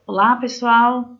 Olá, pessoal!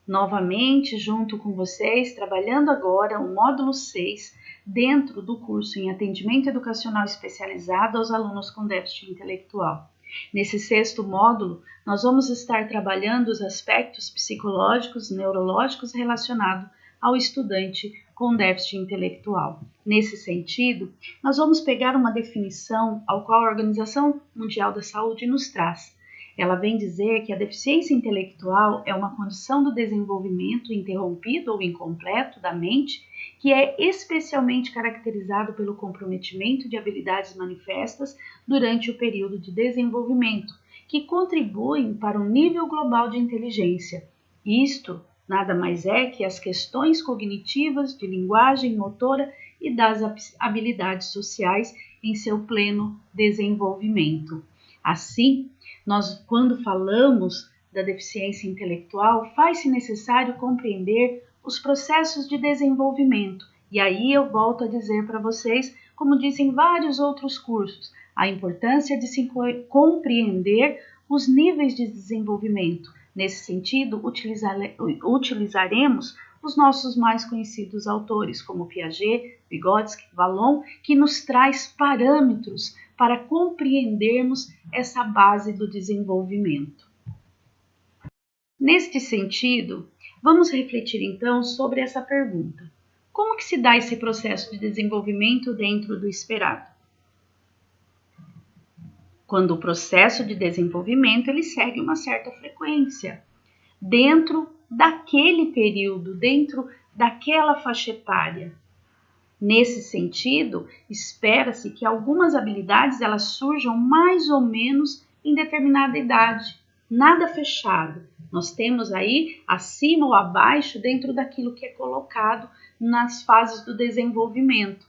Novamente junto com vocês, trabalhando agora o módulo 6 dentro do curso em Atendimento Educacional Especializado aos alunos com déficit intelectual. Nesse sexto módulo, nós vamos estar trabalhando os aspectos psicológicos e neurológicos relacionados ao estudante com déficit intelectual. Nesse sentido, nós vamos pegar uma definição ao qual a Organização Mundial da Saúde nos traz. Ela vem dizer que a deficiência intelectual é uma condição do desenvolvimento interrompido ou incompleto da mente que é especialmente caracterizado pelo comprometimento de habilidades manifestas durante o período de desenvolvimento, que contribuem para o nível global de inteligência. Isto nada mais é que as questões cognitivas de linguagem motora e das habilidades sociais em seu pleno desenvolvimento. Assim, nós, quando falamos da deficiência intelectual, faz-se necessário compreender os processos de desenvolvimento. E aí eu volto a dizer para vocês, como dizem vários outros cursos, a importância de se compreender os níveis de desenvolvimento. Nesse sentido, utilizaremos os nossos mais conhecidos autores, como Piaget, Vygotsky, Vallon, que nos traz parâmetros para compreendermos essa base do desenvolvimento. Neste sentido, vamos refletir então sobre essa pergunta. Como que se dá esse processo de desenvolvimento dentro do esperado? Quando o processo de desenvolvimento ele segue uma certa frequência, dentro daquele período, dentro daquela faixa etária. Nesse sentido, espera-se que algumas habilidades elas surjam mais ou menos em determinada idade, nada fechado. Nós temos aí acima ou abaixo dentro daquilo que é colocado nas fases do desenvolvimento.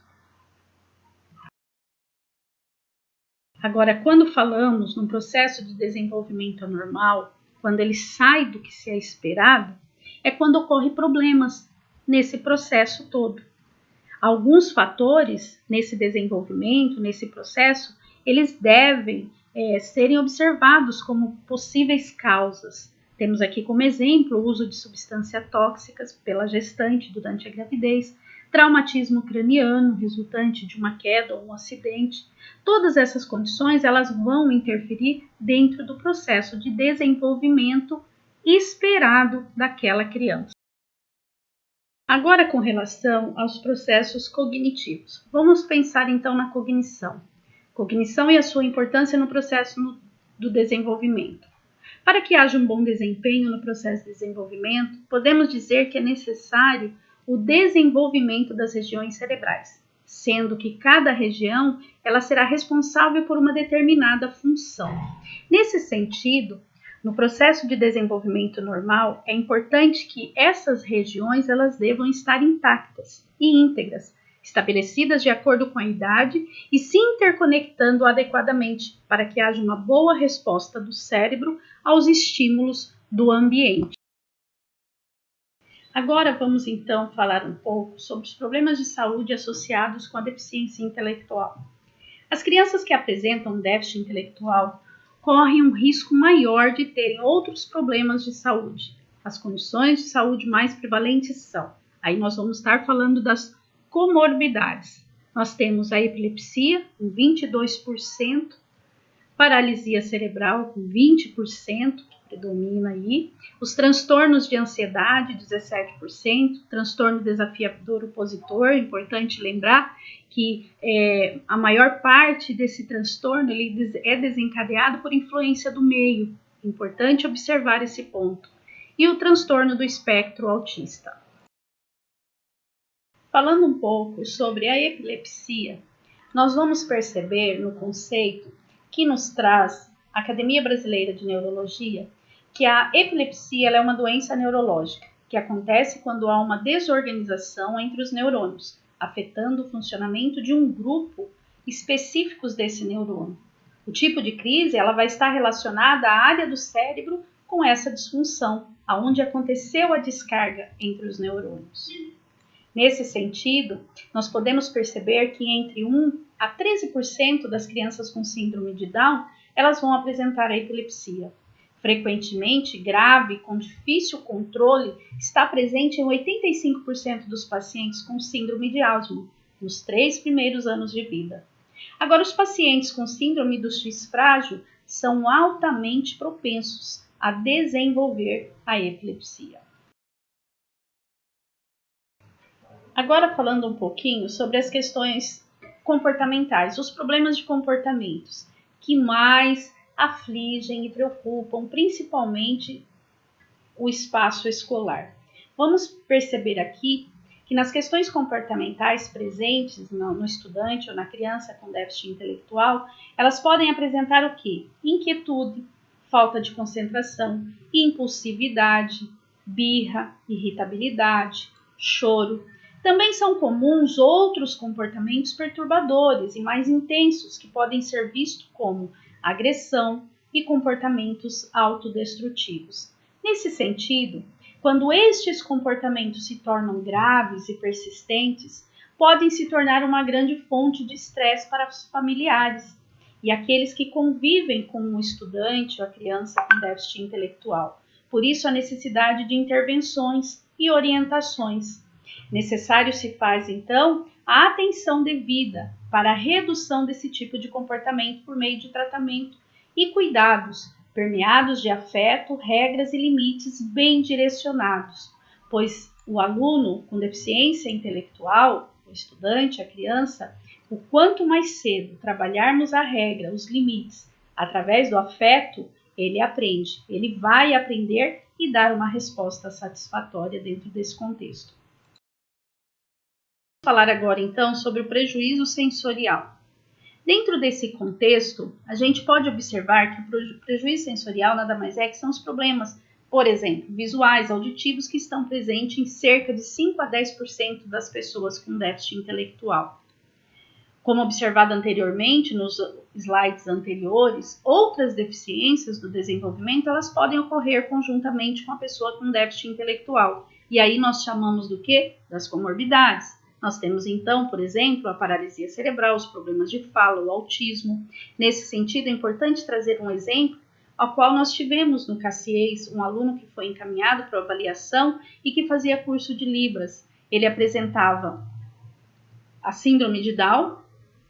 Agora, quando falamos num processo de desenvolvimento anormal, quando ele sai do que se é esperado, é quando ocorrem problemas nesse processo todo. Alguns fatores nesse desenvolvimento, nesse processo, eles devem serem observados como possíveis causas. Temos aqui como exemplo o uso de substâncias tóxicas pela gestante durante a gravidez, traumatismo craniano resultante de uma queda ou um acidente. Todas essas condições elas vão interferir dentro do processo de desenvolvimento esperado daquela criança. Agora, com relação aos processos cognitivos, vamos pensar então na cognição. Cognição e a sua importância no processo do desenvolvimento. Para que haja um bom desempenho no processo de desenvolvimento, podemos dizer que é necessário o desenvolvimento das regiões cerebrais, sendo que cada região ela será responsável por uma determinada função. Nesse sentido, no processo de desenvolvimento normal, é importante que essas regiões elas devam estar intactas e íntegras, estabelecidas de acordo com a idade e se interconectando adequadamente para que haja uma boa resposta do cérebro aos estímulos do ambiente. Agora vamos então falar um pouco sobre os problemas de saúde associados com a deficiência intelectual. As crianças que apresentam déficit intelectual correm um risco maior de terem outros problemas de saúde. As condições de saúde mais prevalentes são, aí nós vamos estar falando das comorbidades. Nós temos a epilepsia, com 22%, paralisia cerebral, com 20%, que predomina aí, os transtornos de ansiedade, 17%, transtorno desafiador opositor, importante lembrar que a maior parte desse transtorno ele é desencadeado por influência do meio, importante observar esse ponto, e o transtorno do espectro autista. Falando um pouco sobre a epilepsia, nós vamos perceber no conceito que nos traz a Academia Brasileira de Neurologia que a epilepsia é uma doença neurológica que acontece quando há uma desorganização entre os neurônios, afetando o funcionamento de um grupo específico desse neurônio. O tipo de crise ela vai estar relacionada à área do cérebro com essa disfunção, aonde aconteceu a descarga entre os neurônios. Nesse sentido, nós podemos perceber que entre 1 a 13% das crianças com síndrome de Down, elas vão apresentar a epilepsia. frequentemente grave e com difícil controle, está presente em 85% dos pacientes com síndrome de Alzheimer nos 3 primeiros anos de vida. Agora, os pacientes com síndrome do X frágil são altamente propensos a desenvolver a epilepsia. Agora, falando um pouquinho sobre as questões comportamentais, os problemas de comportamentos que mais afligem e preocupam principalmente o espaço escolar. Vamos perceber aqui que nas questões comportamentais presentes no estudante ou na criança com déficit intelectual, elas podem apresentar o quê? Inquietude, falta de concentração, impulsividade, birra, irritabilidade, choro. Também são comuns outros comportamentos perturbadores e mais intensos que podem ser vistos como agressão e comportamentos autodestrutivos. Nesse sentido, quando estes comportamentos se tornam graves e persistentes, podem se tornar uma grande fonte de estresse para os familiares e aqueles que convivem com o estudante ou a criança com déficit intelectual. Por isso, a necessidade de intervenções e orientações. Necessário se faz, então, a atenção devida para a redução desse tipo de comportamento por meio de tratamento e cuidados, permeados de afeto, regras e limites bem direcionados, pois o aluno com deficiência intelectual, o estudante, a criança, o quanto mais cedo trabalharmos a regra, os limites, através do afeto, ele aprende, ele vai aprender e dar uma resposta satisfatória dentro desse contexto. Vamos falar agora então sobre o prejuízo sensorial. Dentro desse contexto, a gente pode observar que o prejuízo sensorial nada mais é que são os problemas, por exemplo, visuais, auditivos, que estão presentes em cerca de 5 a 10% das pessoas com déficit intelectual. Como observado anteriormente nos slides anteriores, outras deficiências do desenvolvimento elas podem ocorrer conjuntamente com a pessoa com déficit intelectual. E aí nós chamamos do quê? Das comorbidades. Nós temos então, por exemplo, a paralisia cerebral, os problemas de fala, o autismo. Nesse sentido, é importante trazer um exemplo ao qual nós tivemos no CACIES um aluno que foi encaminhado para avaliação e que fazia curso de Libras. Ele apresentava a síndrome de Down,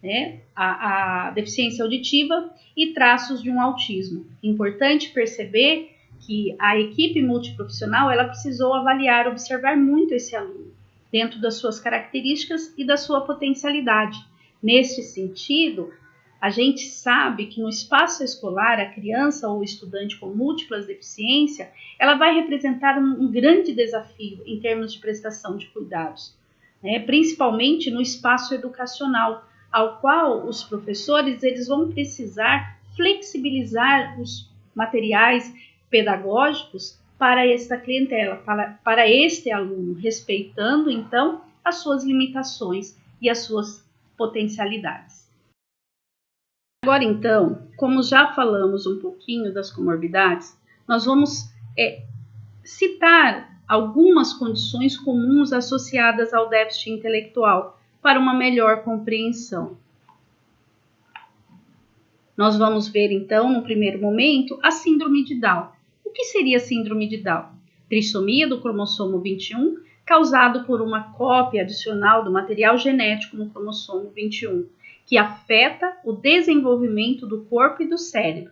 né, a deficiência auditiva e traços de um autismo. Importante perceber que a equipe multiprofissional ela precisou avaliar, observar muito esse aluno, dentro das suas características e da sua potencialidade. Neste sentido, a gente sabe que no espaço escolar, a criança ou o estudante com múltiplas deficiências, ela vai representar um grande desafio em termos de prestação de cuidados, né? Principalmente no espaço educacional, ao qual os professores eles vão precisar flexibilizar os materiais pedagógicos para esta clientela, para este aluno, respeitando, então, as suas limitações e as suas potencialidades. Agora, então, como já falamos um pouquinho das comorbidades, nós vamos citar algumas condições comuns associadas ao déficit intelectual para uma melhor compreensão. Nós vamos ver, então, no primeiro momento, a síndrome de Down. O que seria a síndrome de Down? Trissomia do cromossomo 21, causado por uma cópia adicional do material genético no cromossomo 21, que afeta o desenvolvimento do corpo e do cérebro.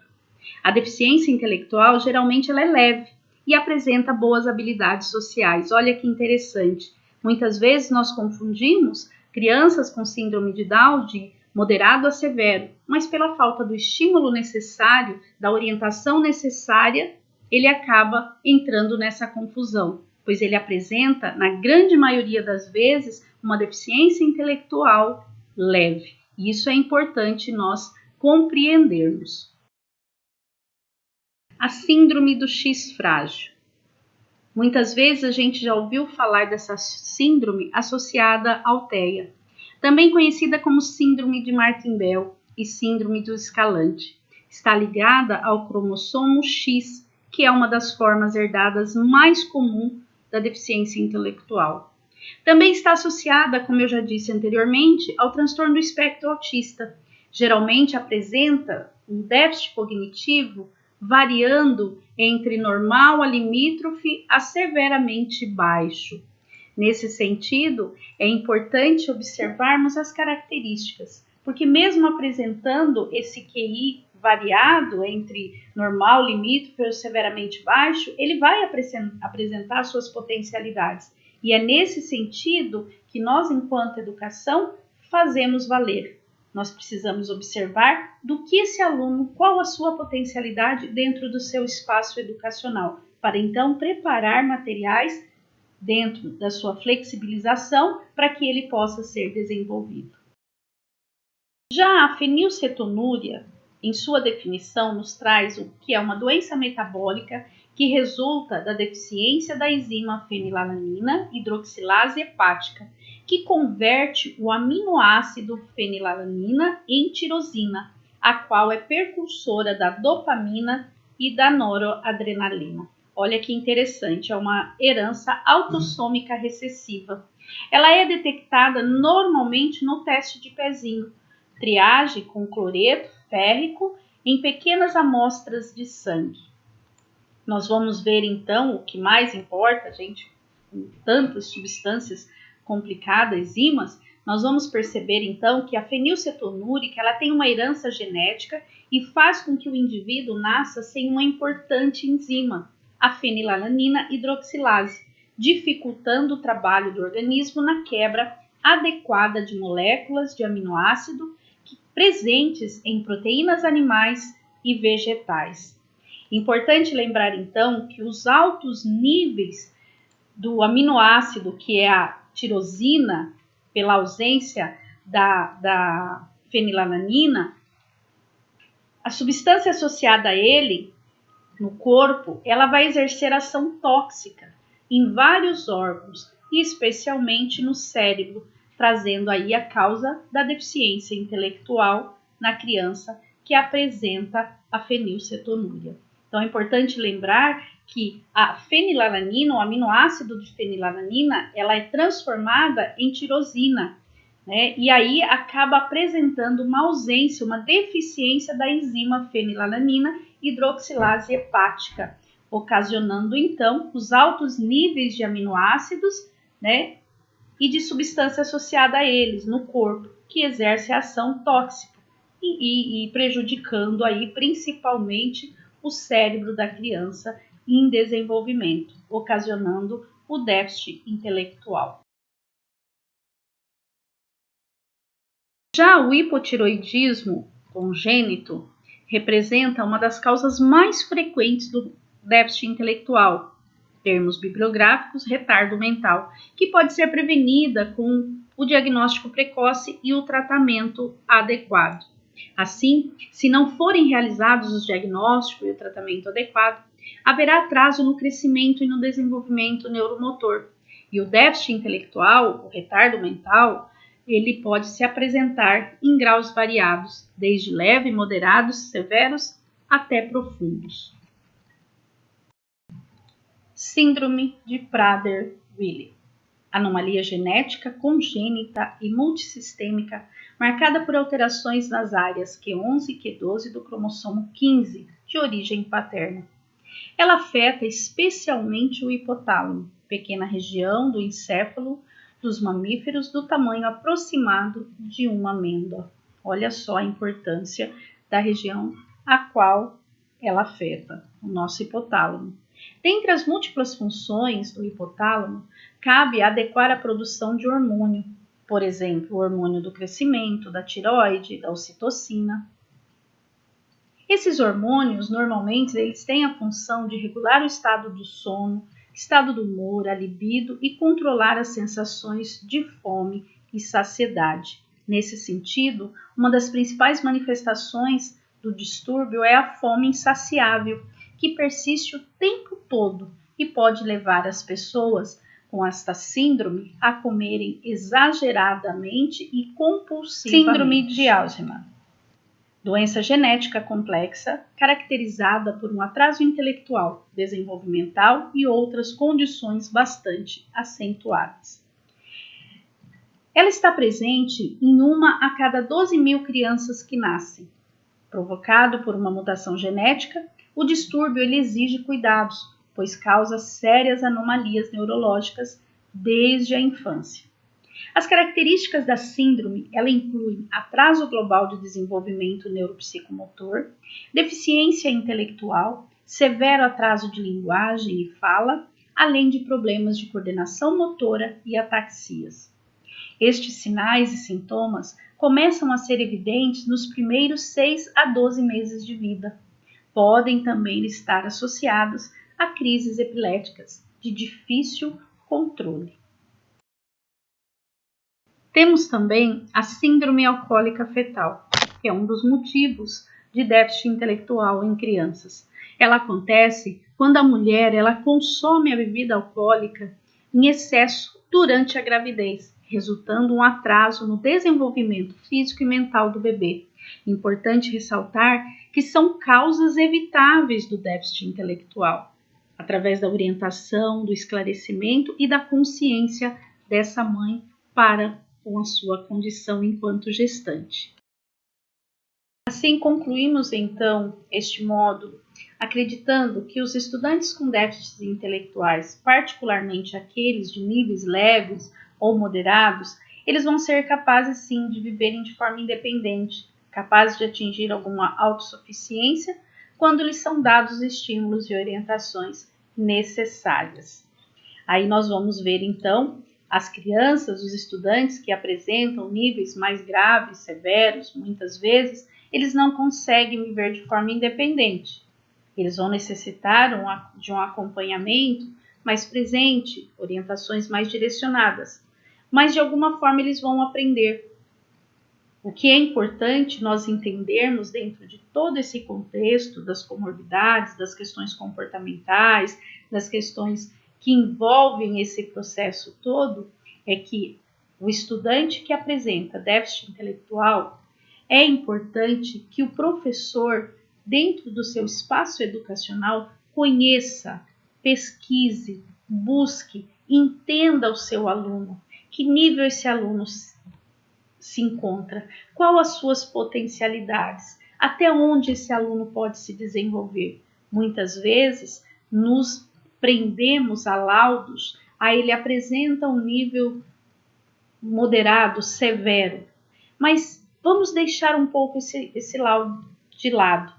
A deficiência intelectual, geralmente, ela é leve e apresenta boas habilidades sociais. Olha que interessante. Muitas vezes nós confundimos crianças com síndrome de Down de moderado a severo, mas pela falta do estímulo necessário, da orientação necessária, ele acaba entrando nessa confusão, pois ele apresenta, na grande maioria das vezes, uma deficiência intelectual leve. E isso é importante nós compreendermos. A síndrome do X frágil. Muitas vezes a gente já ouviu falar dessa síndrome associada ao TEA, também conhecida como síndrome de Martin-Bell e síndrome do escalante. Está ligada ao cromossomo X, que é uma das formas herdadas mais comum da deficiência intelectual. Também está associada, como eu já disse anteriormente, ao transtorno do espectro autista. Geralmente apresenta um déficit cognitivo variando entre normal a limítrofe a severamente baixo. Nesse sentido, é importante observarmos as características, porque mesmo apresentando esse QI variado entre normal, limítrofe ou severamente baixo, ele vai apresentar suas potencialidades. E é nesse sentido que nós, enquanto educação, fazemos valer. Nós precisamos observar do que esse aluno, qual a sua potencialidade dentro do seu espaço educacional, para então preparar materiais dentro da sua flexibilização para que ele possa ser desenvolvido. Já a fenilcetonúria, em sua definição, nos traz o que é uma doença metabólica que resulta da deficiência da enzima fenilalanina hidroxilase hepática, que converte o aminoácido fenilalanina em tirosina, a qual é precursora da dopamina e da noradrenalina. Olha que interessante, é uma herança autossômica recessiva. Ela é detectada normalmente no teste de pezinho, triagem com cloreto férrico em pequenas amostras de sangue. Nós vamos ver então o que mais importa, gente, com tantas substâncias complicadas, enzimas, nós vamos perceber então que a fenilcetonúrica ela tem uma herança genética e faz com que o indivíduo nasça sem uma importante enzima, a fenilalanina hidroxilase, dificultando o trabalho do organismo na quebra adequada de moléculas de aminoácido presentes em proteínas animais e vegetais. Importante lembrar então que os altos níveis do aminoácido, que é a tirosina, pela ausência da fenilalanina, a substância associada a ele no corpo, ela vai exercer ação tóxica em vários órgãos, e especialmente no cérebro, trazendo aí a causa da deficiência intelectual na criança que apresenta a fenilcetonúria. Então é importante lembrar que a fenilalanina, o aminoácido de fenilalanina, ela é transformada em tirosina, né? E aí acaba apresentando uma ausência, uma deficiência da enzima fenilalanina hidroxilase hepática, ocasionando então os altos níveis de aminoácidos, né, e de substância associada a eles no corpo, que exerce ação tóxica e prejudicando aí principalmente o cérebro da criança em desenvolvimento, ocasionando o déficit intelectual. Já o hipotiroidismo congênito representa uma das causas mais frequentes do déficit intelectual, termos bibliográficos, retardo mental, que pode ser prevenida com o diagnóstico precoce e o tratamento adequado. Assim, se não forem realizados os diagnósticos e o tratamento adequado, haverá atraso no crescimento e no desenvolvimento neuromotor. E o déficit intelectual, o retardo mental, ele pode se apresentar em graus variados, desde leve, moderados, severos até profundos. Síndrome de Prader-Willi. Anomalia genética congênita e multissistêmica marcada por alterações nas áreas Q11 e Q12 do cromossomo 15, de origem paterna. Ela afeta especialmente o hipotálamo, pequena região do encéfalo dos mamíferos do tamanho aproximado de uma amêndoa. Olha só a importância da região a qual ela afeta, o nosso hipotálamo. Dentre as múltiplas funções do hipotálamo, cabe adequar a produção de hormônio, por exemplo, o hormônio do crescimento, da tireoide, da ocitocina. Esses hormônios, normalmente, eles têm a função de regular o estado do sono, estado do humor, a libido e controlar as sensações de fome e saciedade. Nesse sentido, uma das principais manifestações do distúrbio é a fome insaciável, que persiste o tempo todo e pode levar as pessoas com esta síndrome a comerem exageradamente e compulsivamente. Síndrome de Alzheimer. Doença genética complexa, caracterizada por um atraso intelectual, desenvolvimental e outras condições bastante acentuadas. Ela está presente em 1 a cada 12 mil crianças que nascem. Provocado por uma mutação genética, o distúrbio ele exige cuidados, pois causa sérias anomalias neurológicas desde a infância. As características da síndrome, ela incluem atraso global de desenvolvimento neuropsicomotor, deficiência intelectual, severo atraso de linguagem e fala, além de problemas de coordenação motora e ataxias. Estes sinais e sintomas começam a ser evidentes nos primeiros 6 a 12 meses de vida. Podem também estar associados a crises epiléticas de difícil controle. Temos também a síndrome alcoólica fetal, que é um dos motivos de déficit intelectual em crianças. Ela acontece quando a mulher ela consome a bebida alcoólica em excesso durante a gravidez, resultando um atraso no desenvolvimento físico e mental do bebê. Importante ressaltar que são causas evitáveis do déficit intelectual, através da orientação, do esclarecimento e da consciência dessa mãe para com a sua condição enquanto gestante. Assim concluímos então este módulo, acreditando que os estudantes com déficits intelectuais, particularmente aqueles de níveis leves ou moderados, eles vão ser capazes sim de viverem de forma independente, capazes de atingir alguma autossuficiência quando lhes são dados estímulos e orientações necessárias. Aí nós vamos ver então as crianças, os estudantes que apresentam níveis mais graves, severos, muitas vezes, eles não conseguem viver de forma independente. Eles vão necessitar de um acompanhamento mais presente, orientações mais direcionadas. Mas de alguma forma eles vão aprender. O que é importante nós entendermos dentro de todo esse contexto das comorbidades, das questões comportamentais, das questões que envolvem esse processo todo, é que o estudante que apresenta déficit intelectual, é importante que o professor, dentro do seu espaço educacional, conheça, pesquise, busque, entenda o seu aluno, que nível esse aluno se encontra, qual as suas potencialidades, até onde esse aluno pode se desenvolver. Muitas vezes nos prendemos a laudos, ele apresenta um nível moderado, severo, mas vamos deixar um pouco esse laudo de lado.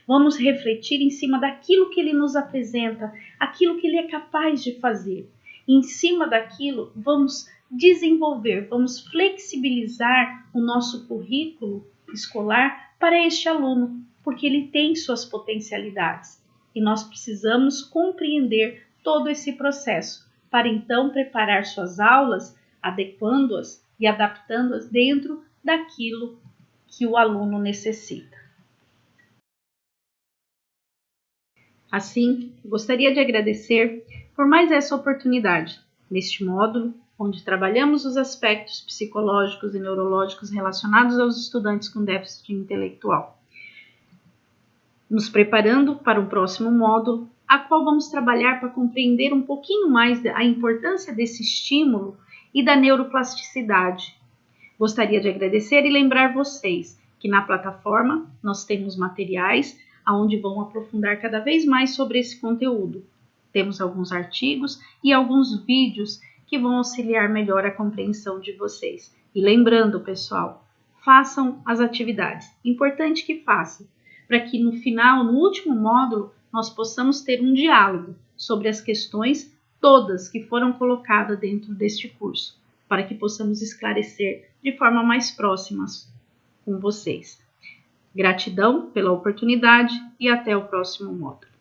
Vamos refletir em cima daquilo que ele nos apresenta, aquilo que ele é capaz de fazer. E em cima daquilo, vamos desenvolver, vamos flexibilizar o nosso currículo escolar para este aluno, porque ele tem suas potencialidades. E nós precisamos compreender todo esse processo para então preparar suas aulas, adequando-as e adaptando-as dentro daquilo que o aluno necessita. Assim, gostaria de agradecer por mais essa oportunidade, neste módulo, onde trabalhamos os aspectos psicológicos e neurológicos relacionados aos estudantes com déficit intelectual, nos preparando para um próximo módulo, a qual vamos trabalhar para compreender um pouquinho mais a importância desse estímulo e da neuroplasticidade. Gostaria de agradecer e lembrar vocês que na plataforma nós temos materiais onde vão aprofundar cada vez mais sobre esse conteúdo. Temos alguns artigos e alguns vídeos que vão auxiliar melhor a compreensão de vocês. E lembrando, pessoal, façam as atividades. Importante que façam, para que no final, no último módulo, nós possamos ter um diálogo sobre as questões todas que foram colocadas dentro deste curso, para que possamos esclarecer de forma mais próxima com vocês. Gratidão pela oportunidade e até o próximo módulo.